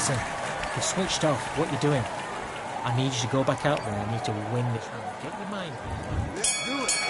Listen, you've switched off. What you doing? I need you to go back out there. I need to win this round. Get your mind. Let's do it.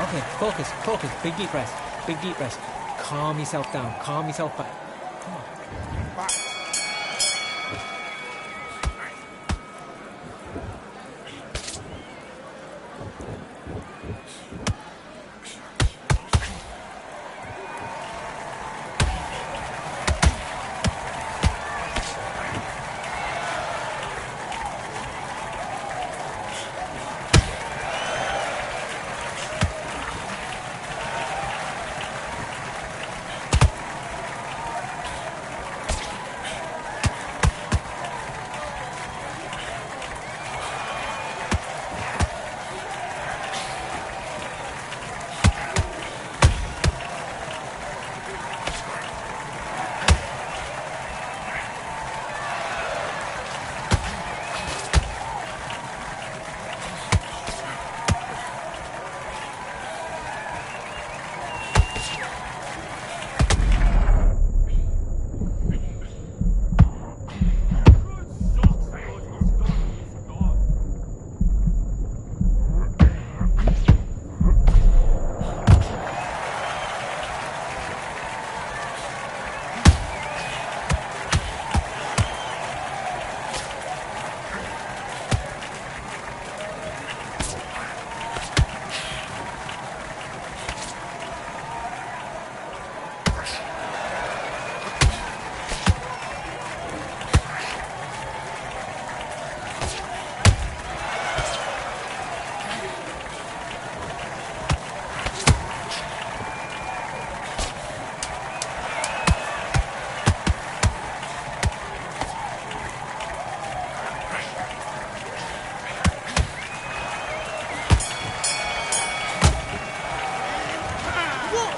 Okay, focus. Big deep breath. Calm yourself down. Calm yourself back. Come on. Back.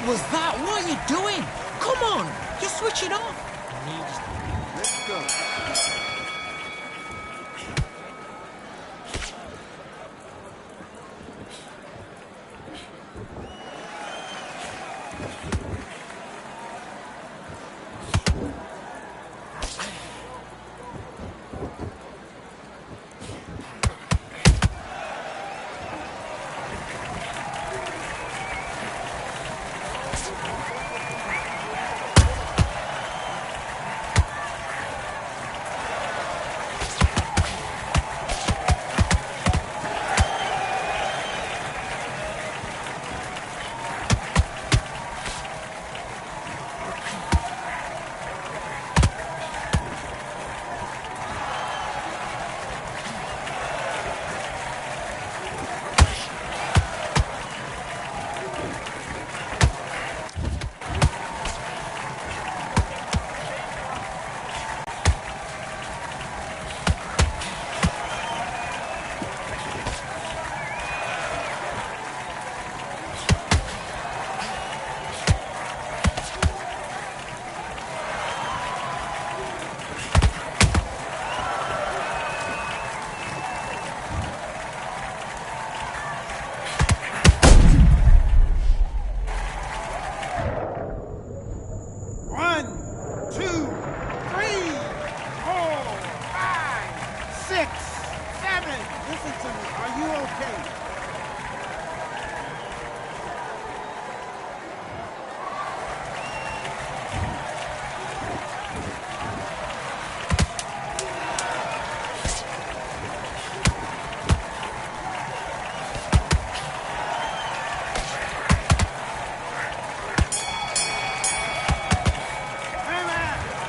Was that? What are you doing? Come on! You're switching off! Let's go. One, two, three, four, five, six, seven. Listen to me. Are you okay?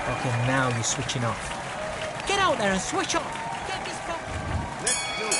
Okay, now you're switching off. Get out there and switch off. Get this phone. Let's do it.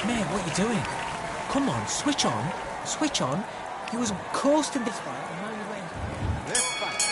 Man, what are you doing? Come on, switch on. Switch on. You was coasting this fight and now you're letting... Let's fight.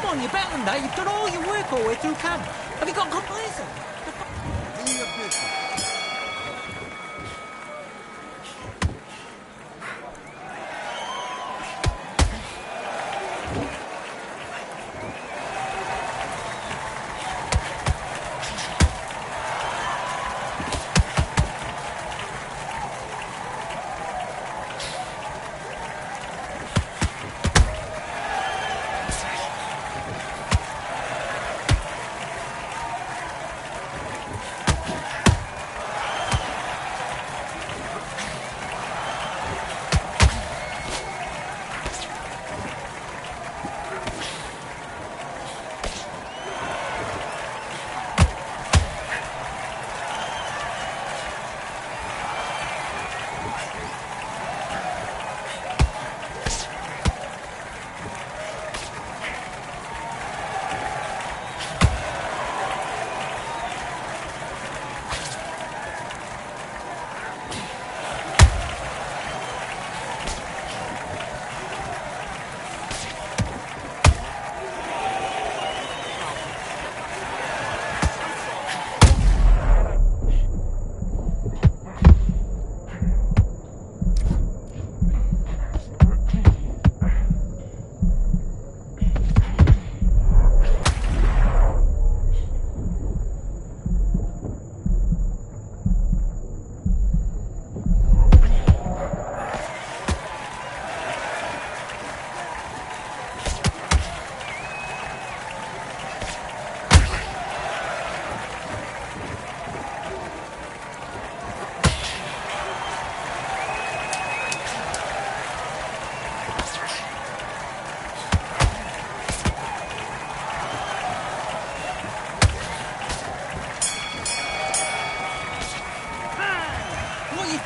on, you're better than that. You've done all your work all the way through camp. Have you got complacent? Do your business.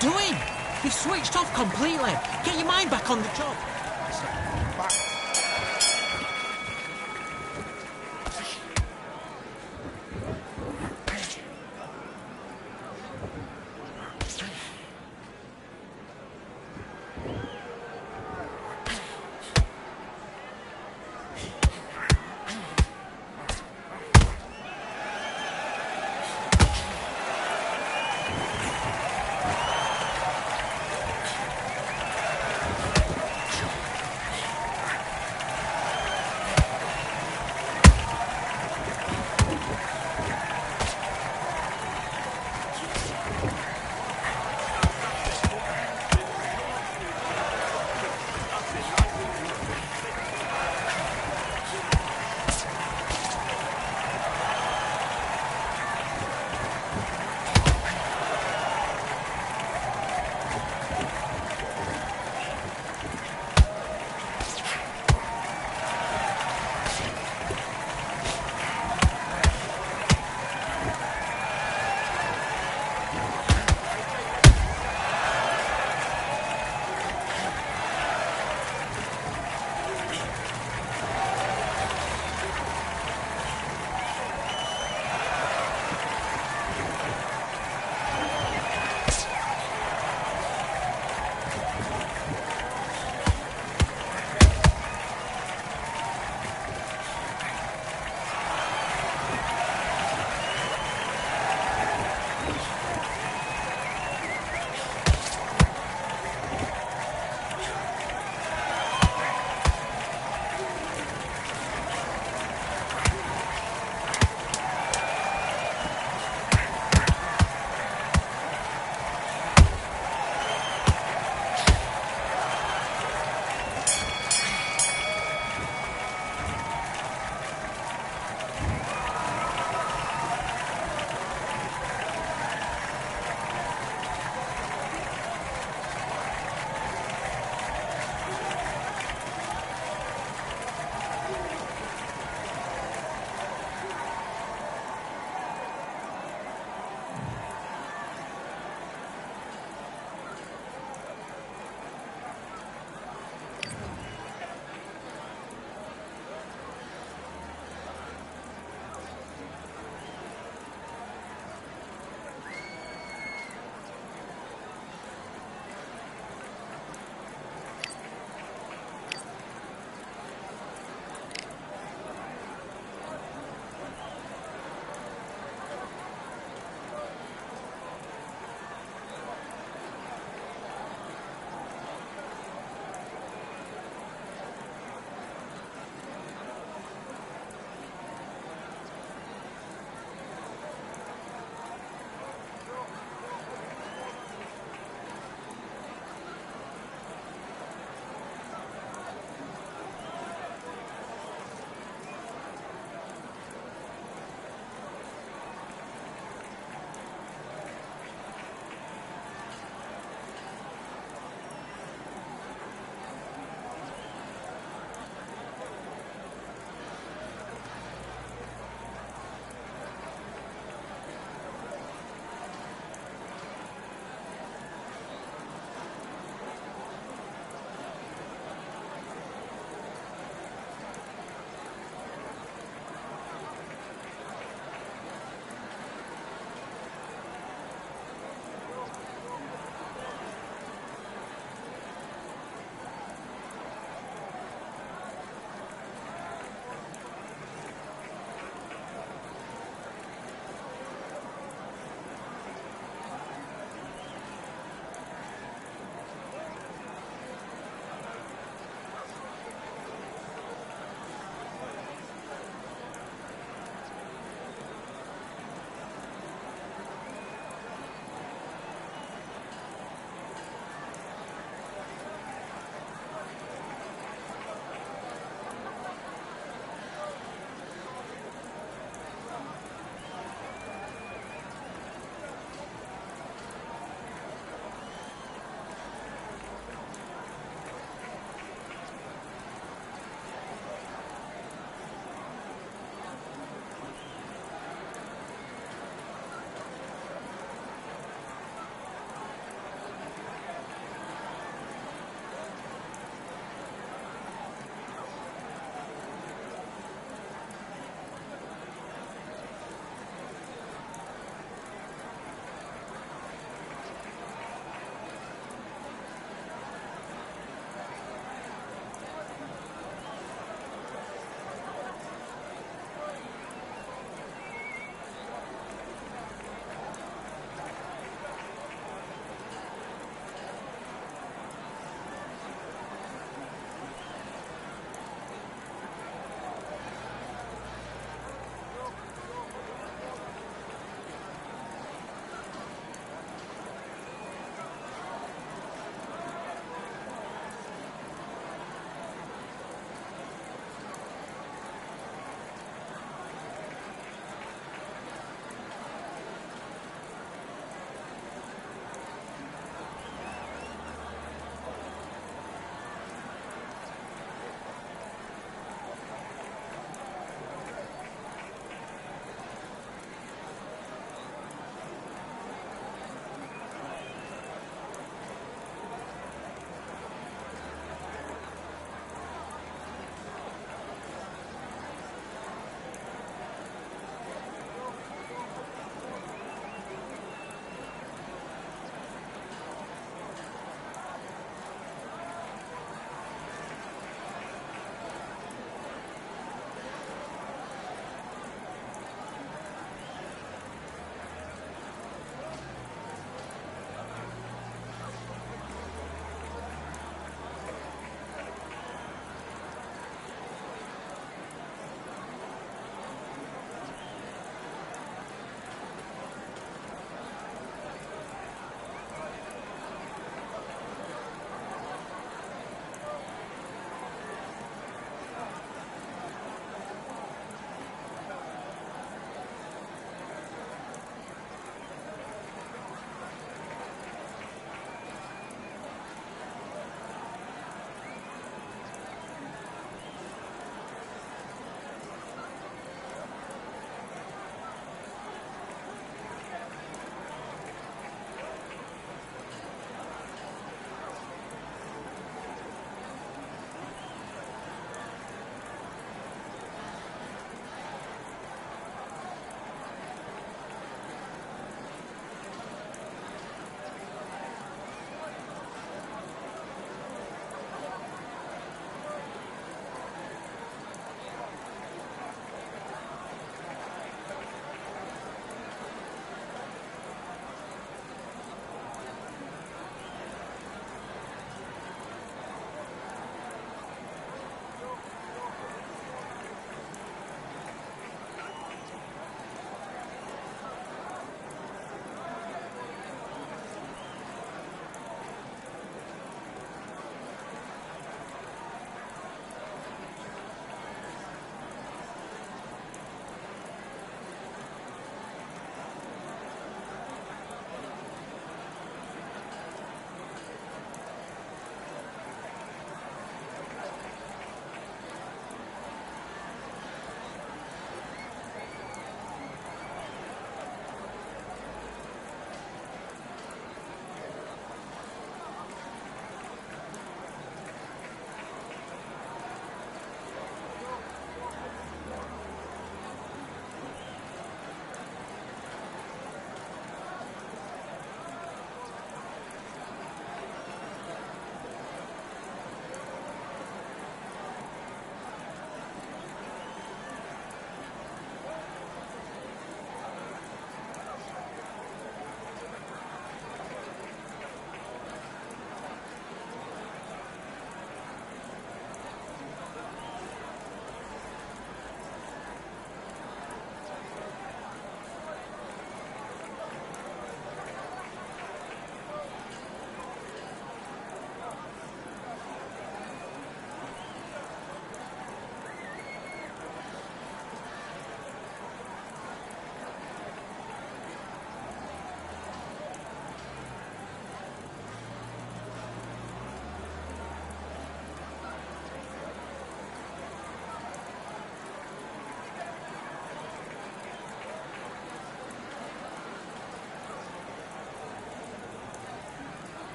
Doing? You've switched off completely. Get your mind back on the job.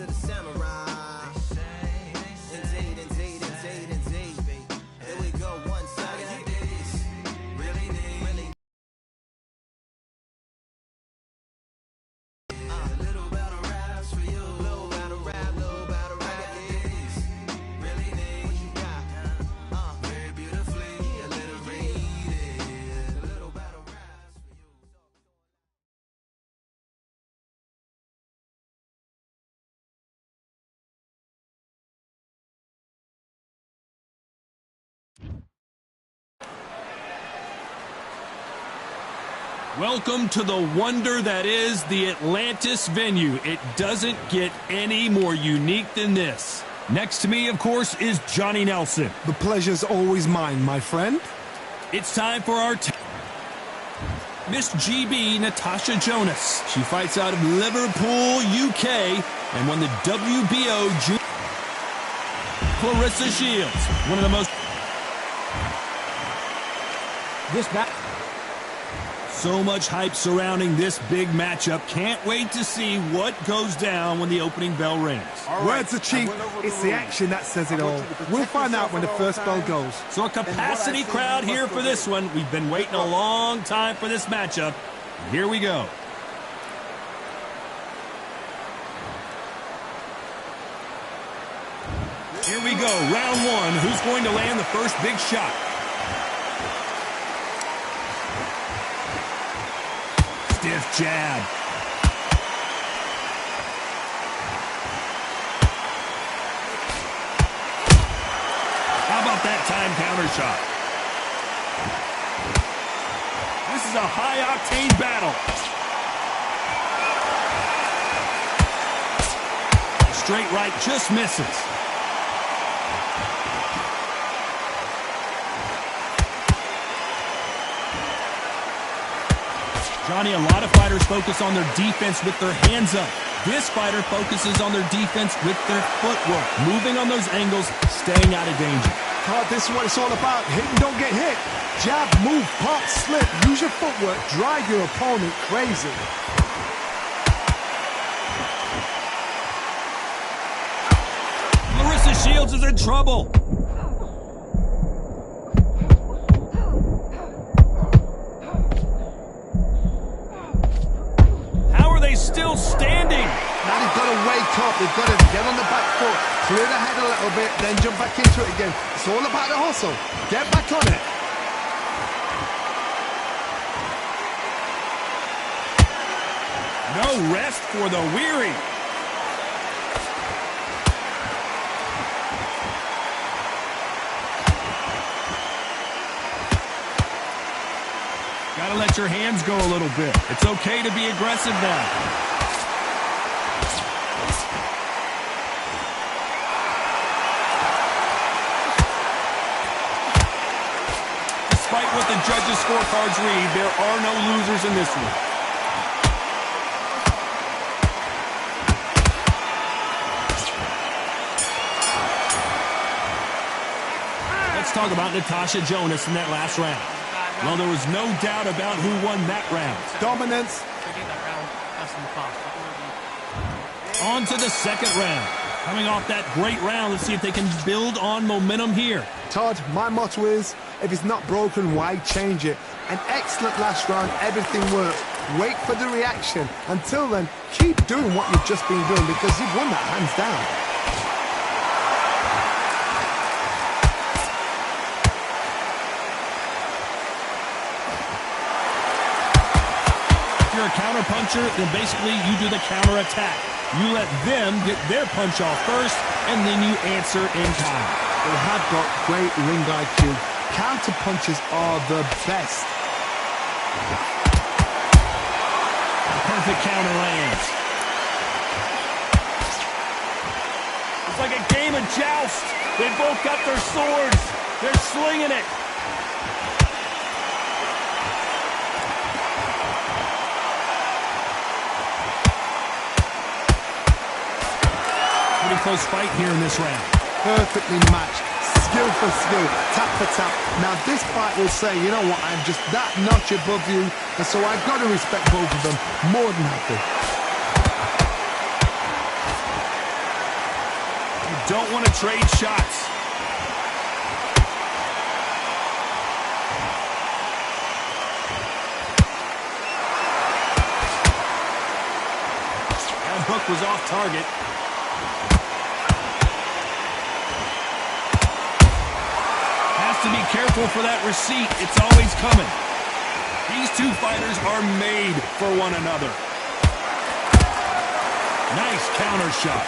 to the samurai. Indeed, indeed, indeed, indeed. Here we go, one time. Really need. A little battle raps for you. Little battle rap, little battle rap. Really need. What you got? Very beautifully. A little read it. A little battle raps for you. Welcome to the wonder that is the Atlantis venue. It doesn't get any more unique than this. Next to me, of course, is Johnny Nelson. The pleasure's always mine, my friend. It's time for our Miss GB Natasha Jonas. She fights out of Liverpool, UK, and won the WBO Junior. Clarissa Shields, one of the most... This match. So much hype surrounding this big matchup. Can't wait to see what goes down when the opening bell rings. Words are cheap. It's the action that says it all. We'll find out when the first bell goes. So a capacity crowd here for this one. We've been waiting a long time for this matchup. Here we go. Here we go. Round one. Who's going to land the first big shot? Stiff jab. How about that time counter shot? This is a high-octane battle. Straight right just misses. Johnny, a lot of fighters focus on their defense with their hands up. This fighter focuses on their defense with their footwork, moving on those angles, staying out of danger. Todd, this is what it's all about. Hit and don't get hit. Jab, move, pop, slip. Use your footwork. Drive your opponent crazy. Clarissa Shields is in trouble. Still standing. Now they've got to wake up. They've got to get on the back foot, clear the head a little bit, then jump back into it again. It's all about the hustle. Get back on it. No rest for the weary. Gotta let your hands go a little bit. It's okay to be aggressive now. Despite what the judges' scorecards read, there are no losers in this one. Let's talk about Natasha Jonas in that last round. Well, there was no doubt about who won that round. Dominance. On to the second round. Coming off that great round, let's see if they can build on momentum here. Todd, my motto is, if it's not broken, why change it? An excellent last round, everything worked. Wait for the reaction. Until then, keep doing what you've just been doing because you've won that hands down. If you're a counter puncher, then basically you do the counter attack. You let them get their punch off first, and then you answer in kind. They have got great ring IQ. Counter punches are the best. Perfect counter lands. It's like a game of joust. They both got their swords. They're slinging it. Pretty close fight here in this round. Perfectly matched. Skill for skill. Tap for tap. Now this fight will say, you know what, I'm just that notch above you, and so I've got to respect both of them. More than happy. You don't want to trade shots. That hook was off target. Has to be careful for that receipt. It's always coming. These two fighters are made for one another. Nice counter shot.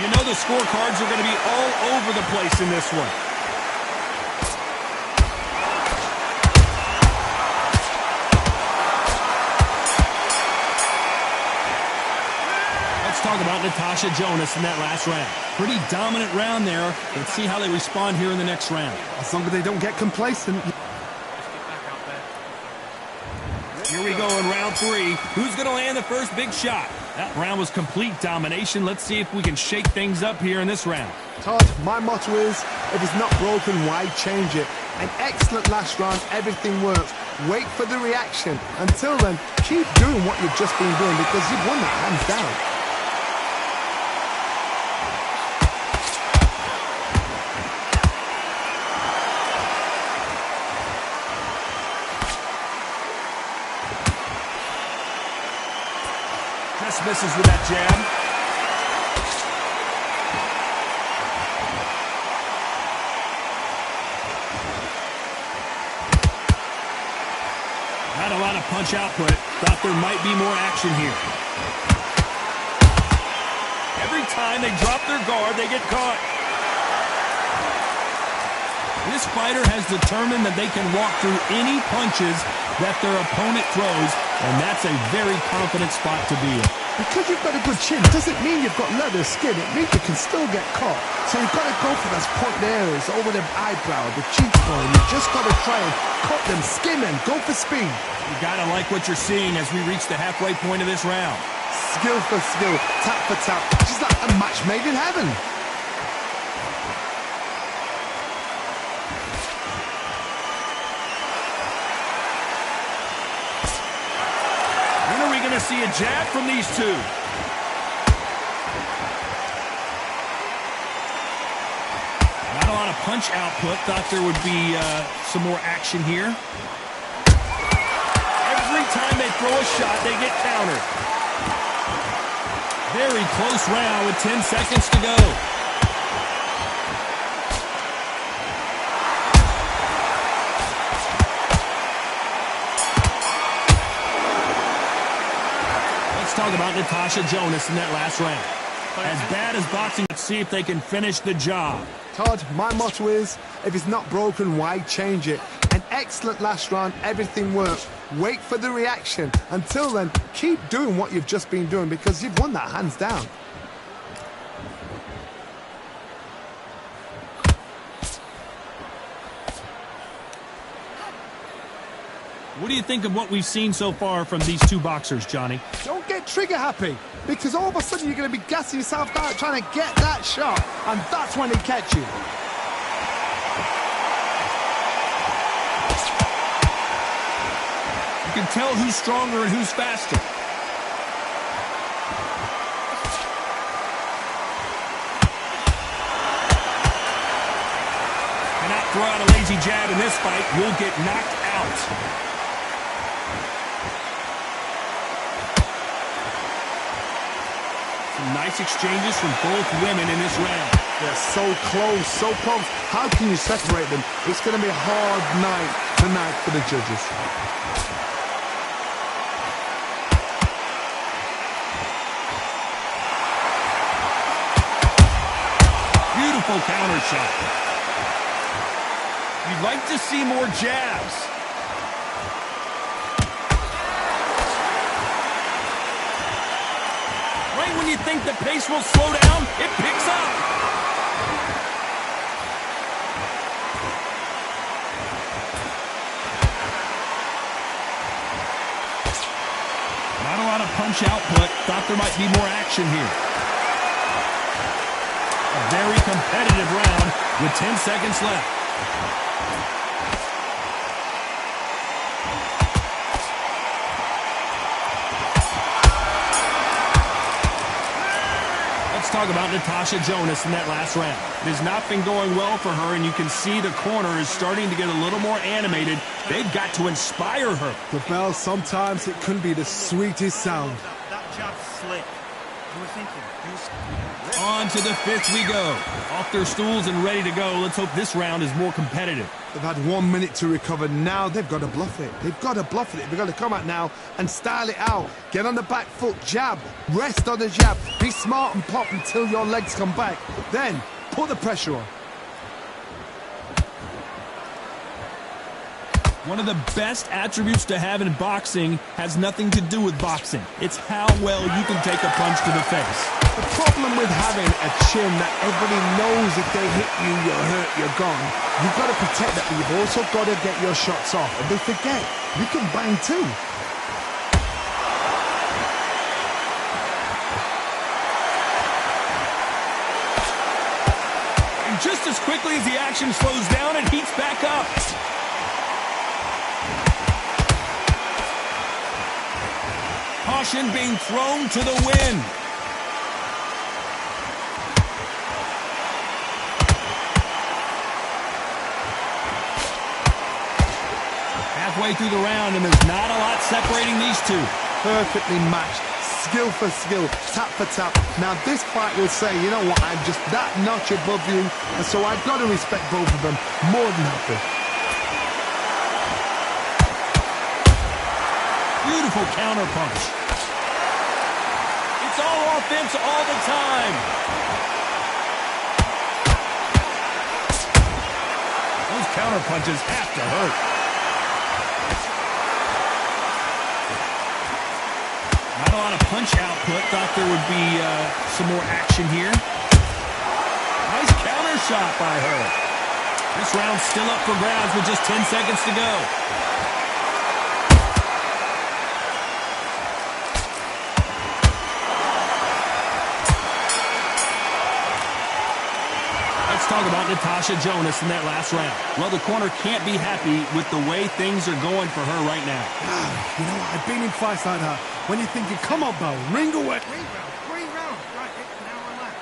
You know the scorecards are going to be all over the place in this one. Let's talk about Natasha Jonas in that last round. Pretty dominant round there. Let's see how they respond here in the next round. As long as they don't get complacent. Here we go in round 3. Who's going to land the first big shot? That round was complete domination. Let's see if we can shake things up here in this round. Todd, my motto is, if it's not broken, why change it? An excellent last round, everything works. Wait for the reaction. Until then, keep doing what you've just been doing because you've won that hands down. Just misses with that jab. Not a lot of punch output. Thought there might be more action here. Every time they drop their guard, they get caught. This fighter has determined that they can walk through any punches that their opponent throws, and that's a very confident spot to be in. Because you've got a good chin doesn't mean you've got leather skin. It means you can still get caught. So you've got to go for those point areas over the eyebrow, the cheekbone. You've just got to try and cut them, skim them, go for speed. You gotta like what you're seeing as we reach the halfway point of this round. Skill for skill, tap for tap. Just like a match made in heaven. When are we going to see a jab from these two? Not a lot of punch output. Thought there would be some more action here. Every time they throw a shot, they get countered. Very close round with 10 seconds to go. Let's talk about Natasha Jonas in that last round. As bad as boxing, let's see if they can finish the job. Todd, my motto is, if it's not broken, why change it? An excellent last round, everything works. Wait for the reaction. Until then, keep doing what you've just been doing because you've won that hands down. What do you think of what we've seen so far from these two boxers, Johnny? Don't get trigger happy because all of a sudden you're going to be gassing yourself out trying to get that shot, and that's when they catch you. You can tell who's stronger and who's faster. Cannot throw out a lazy jab in this fight. You'll get knocked out. Some nice exchanges from both women in this round. They're so close, so close. How can you separate them? It's going to be a hard night tonight for the judges. Beautiful counter shot. You'd like to see more jabs. Right when you think the pace will slow down, it picks up. Not a lot of punch output. Thought there might be more action here. A very competitive round with 10 seconds left. Let's talk about Natasha Jonas in that last round. It has not been going well for her, and you can see the corner is starting to get a little more animated. They've got to inspire her. The bell, sometimes it can be the sweetest sound. That jab's slick. You were thinking. On to the fifth we go. Off their stools and ready to go. Let's hope this round is more competitive. They've had 1 minute to recover. Now they've got to bluff it. They've got to bluff it. They've got to come out now and style it out. Get on the back foot, jab. Rest on the jab. Be smart and pop until your legs come back. Then put the pressure on. One of the best attributes to have in boxing has nothing to do with boxing. It's how well you can take a punch to the face. The problem with having a chin that everybody knows if they hit you, you're hurt, you're gone. You've got to protect that, but you've also got to get your shots off. And don't forget, you can bang too. And just as quickly as the action slows down, it heats back up. Caution being thrown to the wind. Halfway through the round, and there's not a lot separating these two. Perfectly matched, skill for skill, tap for tap. Now this fight will say, you know what, I'm just that notch above you, and so I've got to respect both of them more than happy. Beautiful counter punch. It's all offense all the time. Those counter punches have to hurt. Not a lot of punch output. Thought there would be some more action here. Nice counter shot by her. This round's still up for grabs with just 10 seconds to go. Let's talk about Natasha Jonas in that last round. Well, the corner can't be happy with the way things are going for her right now. You know what, I've been in fights like that. When you're thinking, come on, Bell, ring away. Three rounds. Right, now relax.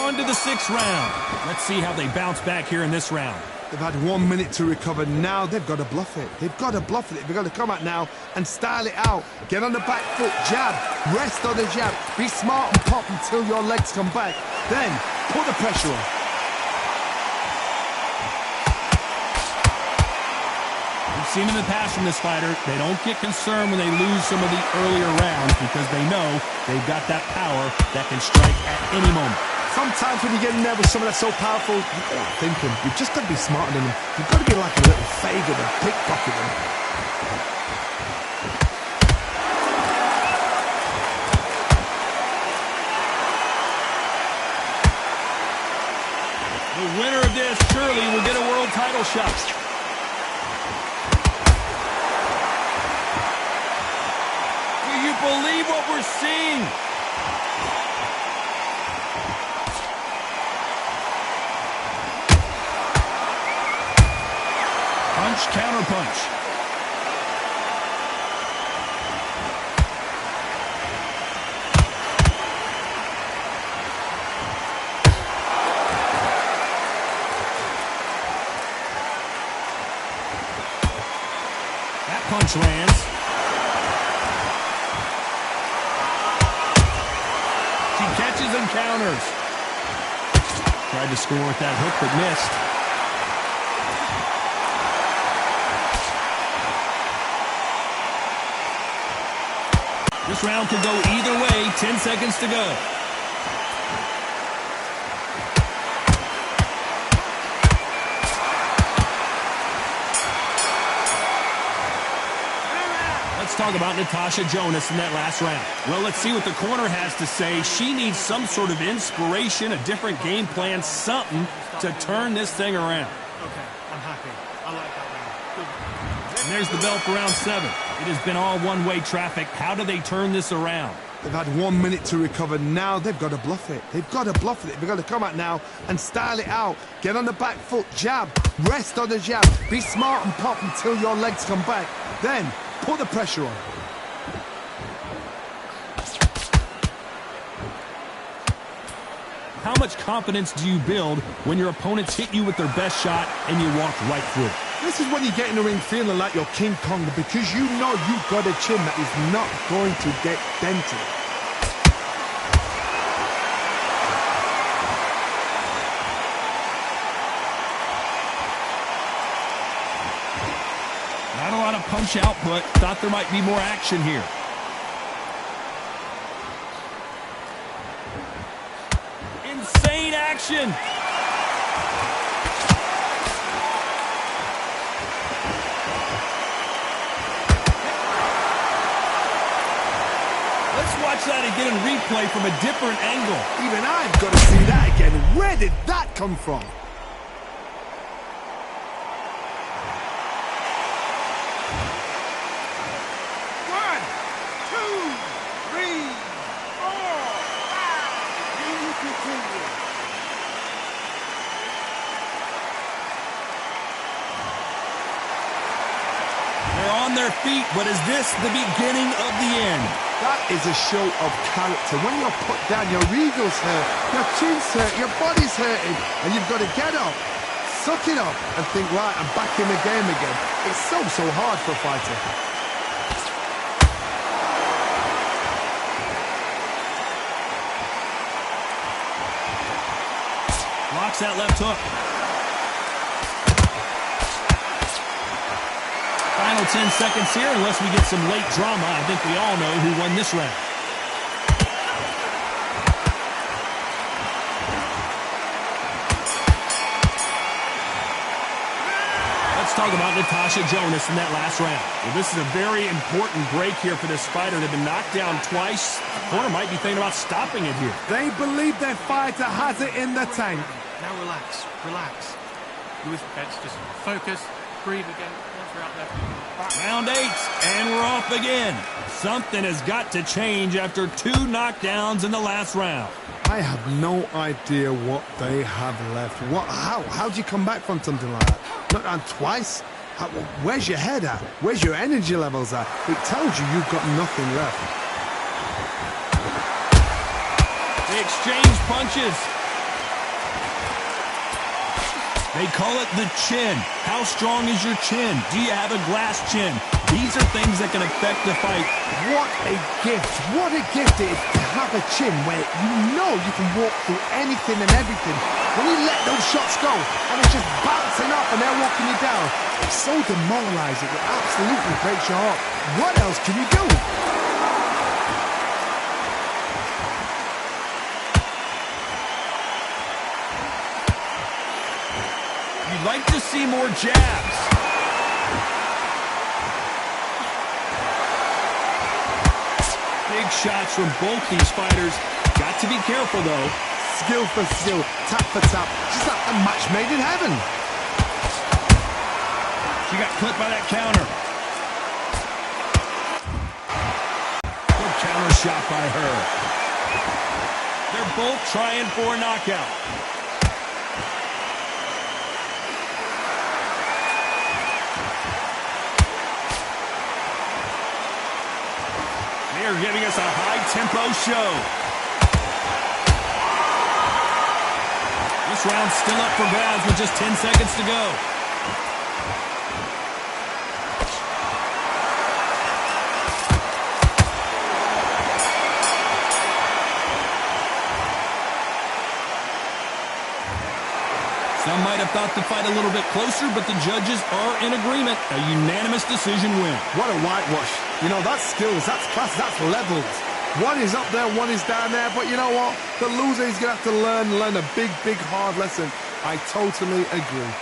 On to the sixth round. Let's see how they bounce back here in this round. They've had 1 minute to recover. Now they've got to bluff it. They've got to bluff it. They've got to come out now and style it out. Get on the back foot, jab. Rest on the jab. Be smart and pop until your legs come back. Then put the pressure on. We've seen in the past from this fighter, they don't get concerned when they lose some of the earlier rounds because they know they've got that power that can strike at any moment. Sometimes when you get in there with someone that's so powerful, you're thinking, you've just got to be smarter than them. You've got to be like a little favour and pickpocket them. The winner of this surely will get a world title shot. Do you believe what we're seeing? Punch, counter punch. That punch lands. She catches and counters. Tried to score with that hook, but missed. This round could go either way. 10 seconds to go. Let's talk about Natasha Jonas in that last round. Well, let's see what the corner has to say. She needs some sort of inspiration, a different game plan, something to turn this thing around. Okay, I'm happy. I like that round. And there's the bell for round 7. It has been all one-way traffic. How do they turn this around? They've had 1 minute to recover. Now they've got to bluff it. They've got to bluff it. They've got to come out now and style it out. Get on the back foot, jab. Rest on the jab. Be smart and pop until your legs come back. Then put the pressure on. how much confidence do you build when your opponents hit you with their best shot and you walk right through it? This is when you get in the ring feeling like you're King Kong because you know you've got a chin that is not going to get dented. Not a lot of punch output. Thought there might be more action here. Insane action. Let's watch that again in replay from a different angle. Even I've got to see that again. Where did that come from? One, two, three, four, five. And you continue. They're on their feet, but is this the beginning of the end? That is a show of character. When you're put down, your ego's hurt, your chin's hurt, your body's hurting, and you've got to get up, suck it up, and think, right, I'm back in the game again. It's so hard for a fighter. Blocks that left hook. Final 10 seconds here, unless we get some late drama. I think we all know who won this round. Let's talk about Natasha Jonas in that last round. Well, this is a very important break here for this fighter. They've been knocked down twice. The corner might be thinking about stopping it here. They believe their fighter has it in the tank. Now relax, relax. Lewis Betts, just focus, breathe again. Once we're out there. Round 8, and we're off again. Something has got to change after 2 knockdowns in the last round. I have no idea what they have left. How do you come back from something like that? Not down twice? Where's your head at? Where's your energy levels at? It tells you you've got nothing left. They exchange punches. They call it the chin. How strong is your chin? Do you have a glass chin? These are things that can affect the fight. What a gift. What a gift it is to have a chin where you know you can walk through anything and everything. When you let those shots go and it's just bouncing up and they're walking you down, it's so demoralizing. It absolutely breaks your heart. What else can you do? You'd like to see more jabs. Big shots from both these fighters. Got to be careful, though. Skill for skill, tap for tap. Just like a match made in heaven. She got clipped by that counter. Good counter shot by her. They're both trying for a knockout. They're giving us a high-tempo show. This round's still up for grabs with just 10 seconds to go. Some might have thought the fight a little bit closer, but the judges are in agreement. A unanimous decision win. What a whitewash. You know, that's skills, that's class, that's levels. One is up there, one is down there, but you know what? The loser is going to have to learn a big, hard lesson. I totally agree.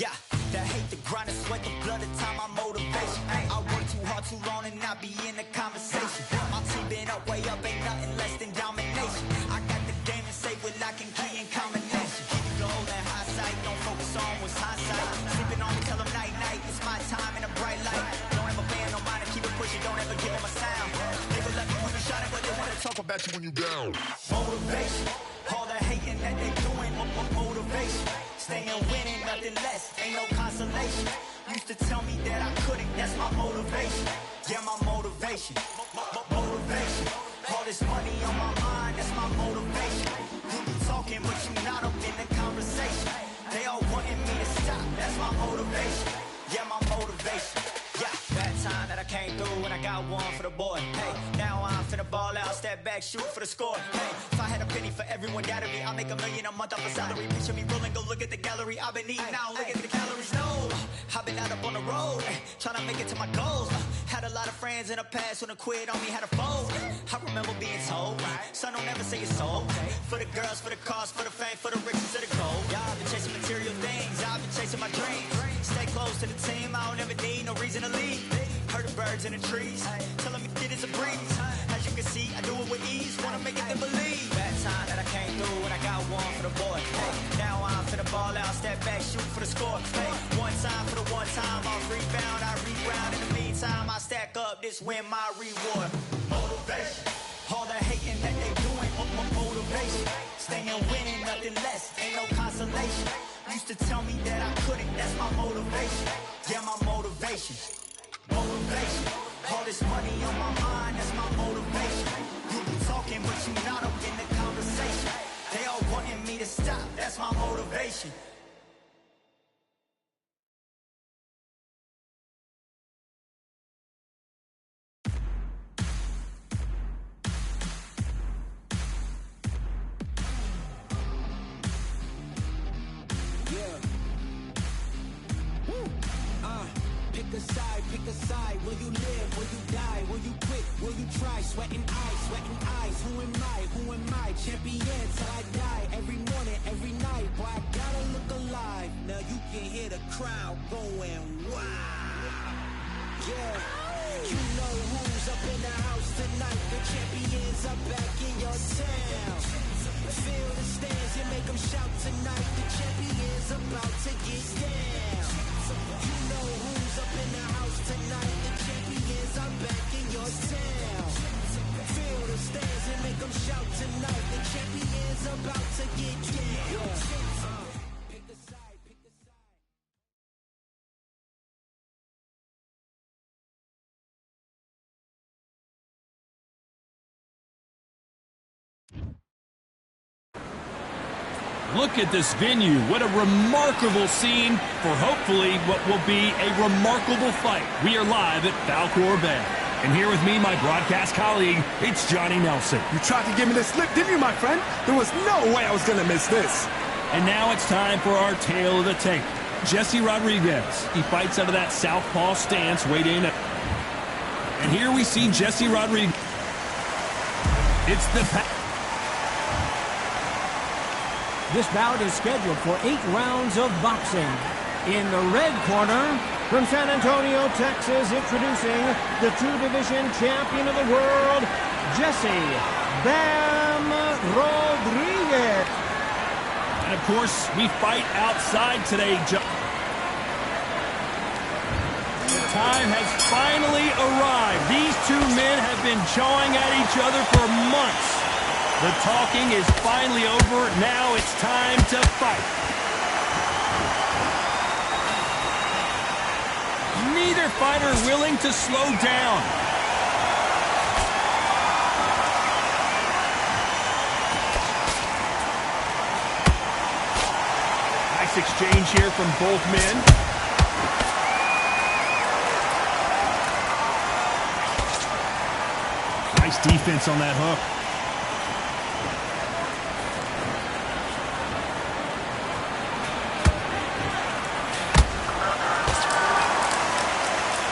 Yeah, that hate, the grind, the sweat, the blood, the time, my motivation. I work too hard, too long, and not be in the conversation. My team been up, way up, ain't nothing less than domination. I got the game and say with lock and key and combination. Keep it gold and high sight, don't focus on what's hindsight. Sleeping on me, tell them night, night, it's my time in a bright light. Don't ever pay no mind and keep it pushing, don't ever give them a sound. They will let me when you shot it, but they wanna talk about you when you down. Motivation, all the hating that they doing, motivation. Staying winning, nothing less, ain't no consolation. Used to tell me that I couldn't, that's my motivation. Yeah, my motivation, motivation. All this money on my mind, that's my motivation. You be talking, but you not up in the conversation. They all wanting me to stop, that's my motivation. Yeah, my motivation. Yeah, that time that I came through and I got one for the boy. Hey, now I'm finna ball out, step back, shoot for the score. Hey, if I had a penny for everyone doubted me, I make $1 million a month off a salary. Picture me rolling, go look at the gallery. I've been eating now, look at the calories. No, I've been out up on the road, trying to make it to my goals. Had a lot of friends in the past when they quit on me, had a fold. I remember being told, son, don't ever say it's so. For the girls, for the cars, for the fame, for the riches, for the gold. Yeah, I've been chasing material things, I've been chasing my dreams. Stay close to the team, I don't ever need no reason to leave. Heard the birds in the trees, telling me it is a breeze. As you can see, I do it with ease, wanna make it them believe. That time that I came through and I got one for the boy. Hey, now I'm finna ball out, step back, shoot for the score. Hey, one time for the one time, I'll rebound, I reground. In the meantime, I stack up, this win my reward. Motivation, all the hating that they doing, motivation. Staying winning, nothing less, ain't no consolation. Used to tell me that I couldn't, that's my motivation. Yeah, my motivation, motivation. All this money on my mind, that's my motivation. You be talking, but you not up in the conversation. They all wanting me to stop, that's my motivation. Pick a side, will you live, will you die, will you quit, will you try, sweating eyes, who am I, champion till I die, every morning, every night, boy, I gotta look alive, now you can hear the crowd going, wow, yeah, you know who's up in the house tonight, the champions are back in your town, feel the stands, you make them shout tonight, the champions about to get down, you know who's up in the house tonight, the champions are back in your town. Feel the stands and make them shout tonight, the champions about to get down. Pick a side, pick a side. Look at this venue. What a remarkable scene for hopefully what will be a remarkable fight. We are live at Falcor Bay. And here with me, my broadcast colleague, it's Johnny Nelson. You tried to give me the slip, didn't you, my friend? There was no way I was going to miss this. And now it's time for our tale of the tape. Jesse Rodriguez. He fights out of that southpaw stance, weighed in. And here we see Jesse Rodriguez. It's the... This bout is scheduled for 8 rounds of boxing. In the red corner, from San Antonio, Texas, introducing the 2-division champion of the world, Jesse Bam Rodriguez. And of course, we fight outside today. The time has finally arrived. These two men have been jawing at each other for months. The talking is finally over. Now it's time to fight. Neither fighter willing to slow down. Nice exchange here from both men. Nice defense on that hook.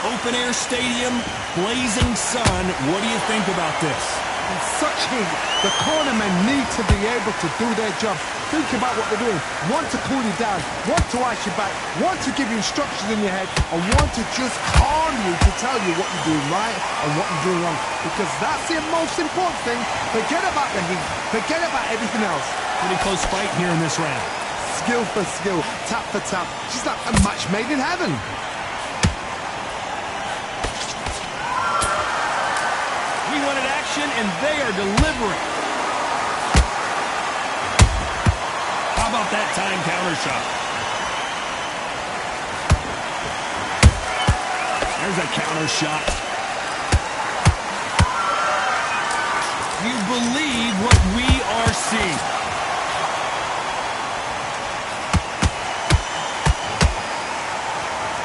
Open air stadium, blazing sun. What do you think about this? in such heat. The cornermen need to be able to do their job. Think about what they're doing. One to cool you down, one to ice you back, one to give you instructions in your head, and one to just calm you to tell you what you're doing right and what you're doing wrong. Because that's the most important thing. Forget about the heat. Forget about everything else. Pretty close fight here in this round. Skill for skill, tap for tap. She's like a match made in heaven. We wanted action, and they are delivering. How about that time counter shot? There's a counter shot. You believe what we are seeing.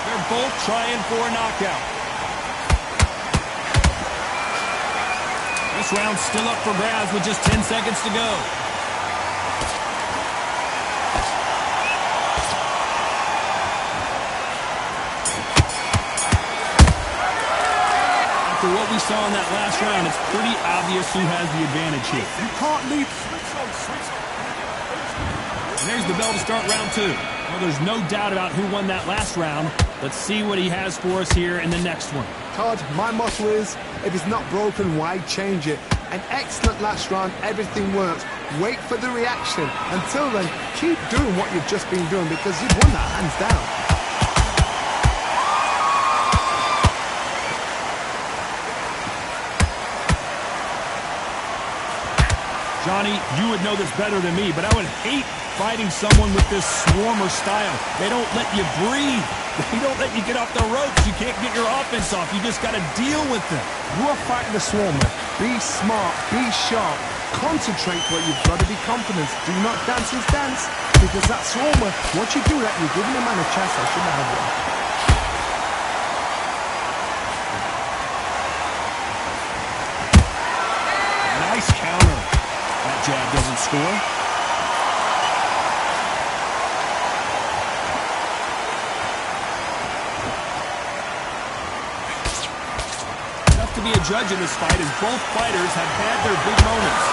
They're both trying for a knockout. This round's still up for grabs with just 10 seconds to go. After what we saw in that last round, it's pretty obvious who has the advantage here. You can't leave. And there's the bell to start round two. Well, there's no doubt about who won that last round. Let's see what he has for us here in the next one. Todd, my motto is, if it's not broken, why change it? An excellent last round, everything works. Wait for the reaction. Until then, keep doing what you've just been doing because you've won that hands down. Johnny, you would know this better than me, but I would hate fighting someone with this swarmer style. They don't let you breathe. They don't let you get off the ropes. You can't get your offense off. You just got to deal with them. You are fighting the swarmer. Be smart, be sharp. Concentrate where you've got to be confident. Do not dance his dance. Because that swarmer, once you do that, you're giving a man a chance I shouldn't have one. Nice counter. That jab doesn't score. Tough to be a judge in this fight as both fighters have had their big moments.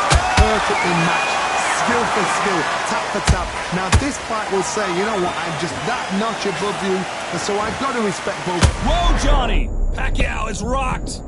Perfectly matched. Skill for skill, tap for tap. Now this fight will say, you know what, I'm just that notch above you, and so I've got to respect both. Whoa, Johnny! Pacquiao is rocked.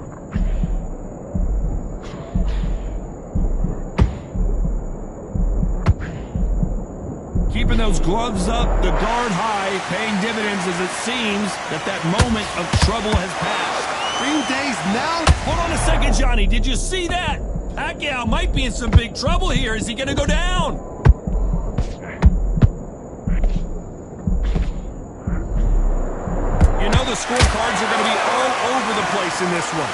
Keeping those gloves up, the guard high, paying dividends as it seems that moment of trouble has passed. 3 days now? Hold on a second, Johnny. Did you see that? Pacquiao might be in some big trouble here. Is he going to go down? You know the scorecards are going to be all over the place in this one.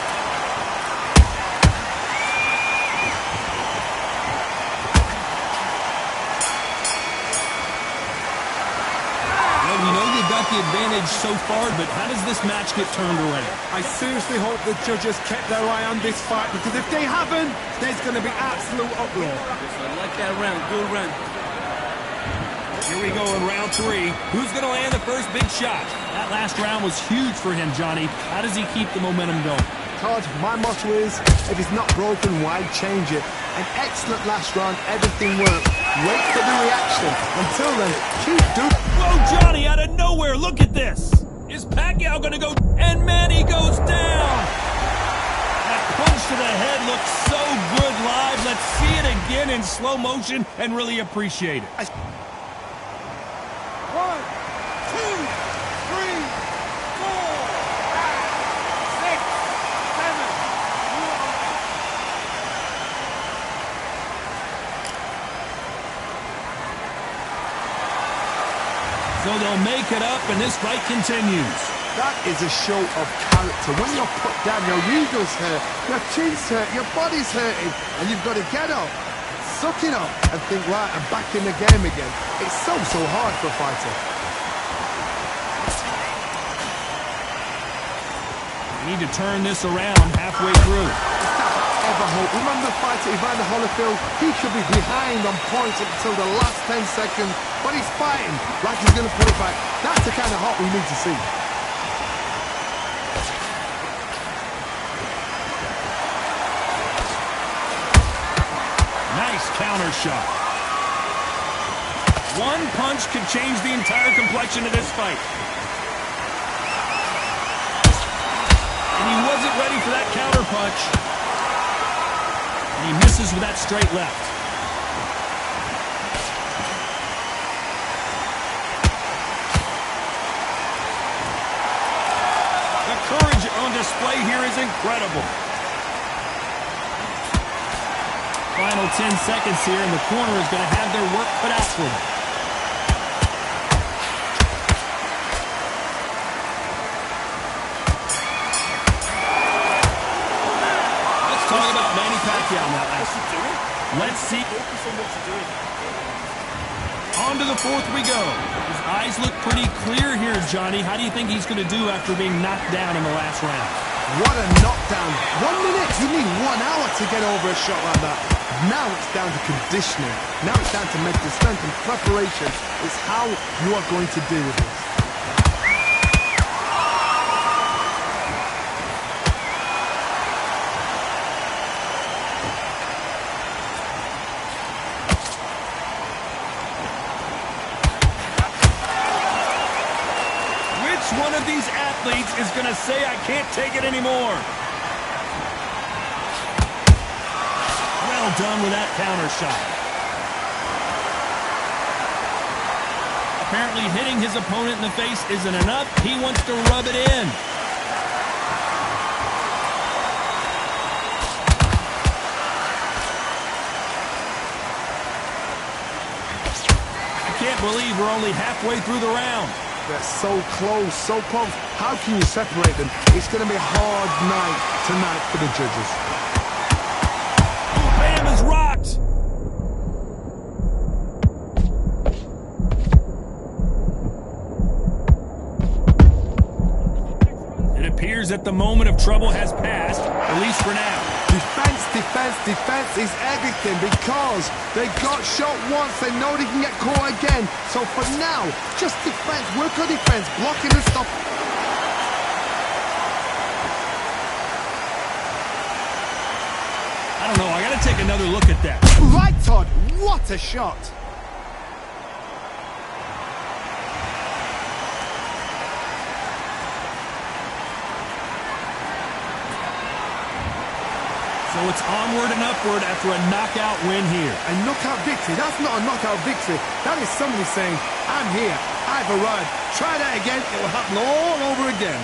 Well, we know you've got the advantage so far, but how does this match get turned around? I seriously hope the judges kept their eye on this fight, because if they haven't, there's going to be absolute uproar. I like that round. Good round. Here we go in round three. Who's going to land the first big shot? That last round was huge for him, Johnny. How does he keep the momentum going? Todd, my motto is, if it's not broken, why change it? An excellent last round, everything works. Wait for the reaction. Until then, keep doing... Whoa, Johnny, out of nowhere, look at this. Is Pacquiao going to go? And Manny goes down. That punch to the head looks so good live. Let's see it again in slow motion and really appreciate it. 1, 2, 3, 4, 5, 6, 7. So they'll make it up, and this fight continues. That is a show of character. When you're put down, your ego's hurt, your chin's hurt, your body's hurting, and you've got to get up, suck it up, and think, right, I'm back in the game again. It's so hard for a fighter. We need to turn this around halfway through. Ever hope. Remember the fighter Evander Holyfield? He should be behind on points until the last 10 seconds, but he's fighting like he's going to put it back. That's the kind of heart we need to see. counter shot. One punch could change the entire complexion of this fight. And he wasn't ready for that counter punch. And he misses with that straight left. The courage on display here is incredible. Final 10 seconds here, and the corner is going to have their work cut out for them. Let's talk about Manny Pacquiao now. Let's see. On to the fourth we go. His eyes look pretty clear here, Johnny. How do you think he's going to do after being knocked down in the last round? What a knockdown. 1 minute. You need 1 hour to get over a shot like that. Now it's down to conditioning. Now it's down to mental strength and preparation. It's how you are going to deal with this. Which one of these athletes is going to say, I can't take it anymore? Well done with that counter shot. Apparently hitting his opponent in the face isn't enough. He wants to rub it in. I can't believe we're only halfway through the round. They're so close, so close. How can you separate them? It's going to be a hard night tonight for the judges. Bam is rocked. It appears that the moment of trouble has passed, at least for now. Defense, defense, defense is everything because they got shot once. They know they can get caught again. So for now, just defense, work on defense, blocking and stuff. I don't know. I got to take another look at that. Right, Todd. What a shot. So it's onward and upward after a knockout win here. A knockout victory? That's not a knockout victory. That is somebody saying, I'm here, I've arrived. Try that again, it will happen all over again.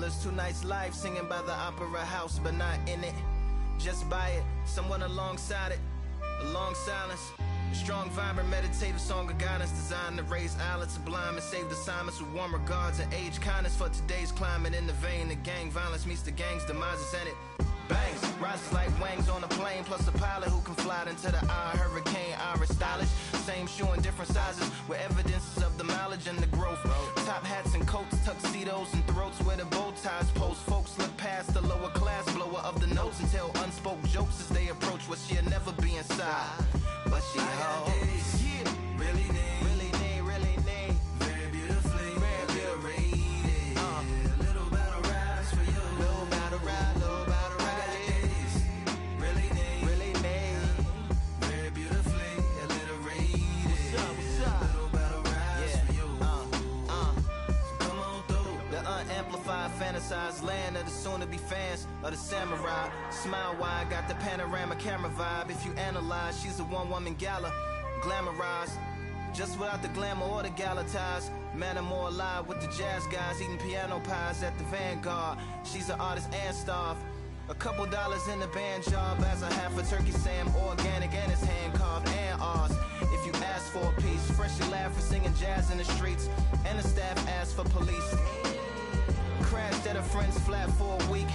travelers to nice life, singing by the opera house, but not in it. Just by it, someone alongside it, a long silence. A strong, vibrant, meditative song of guidance designed to raise islands sublime and save the assignments with warm regards and age kindness for today's climate. In the vein of gang violence meets the gang's demises, and it bangs, rises like wings on a plane, plus a pilot who can fly into the eye. Hurricane Irish stylish, same shoe in different sizes, with evidences of the mileage and the growth. Top hats and coats, tuxedos and throats where the bow ties post. Folks look past the lower class blower of the notes and tell unspoke jokes as they approach what she'll never be inside. But she holds, yeah, really need, really need, really need, very beautifully, very beautifully. A little battle rise for you, little battle ride, little battle ride. I got days, really need, very beautifully, a little read. What's up? Little battle rise for you. So come on through. The unamplified, fantasized land of the soon-to-be fans of the samurai. Smile wide, got the panorama camera vibe. If you analyze, she's a one-woman gala, glamorized, just without the glamour or the gala ties. Man, I'm more alive with the jazz guys, eating piano pies at the Vanguard. She's an artist and staff. A couple dollars in the band job as a half a turkey Sam, organic and it's hand carved and ours. If you ask for a piece, freshly laugh for singing jazz in the streets, and the staff asked for police. Crashed at a friend's flat for a week.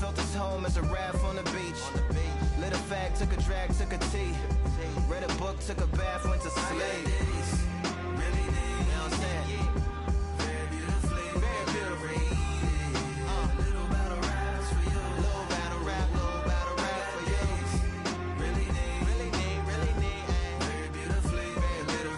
Felt his home as a raft on the beach. Lit a fag, took a drag, took a tea. Read a book, took a bath, went to sleep.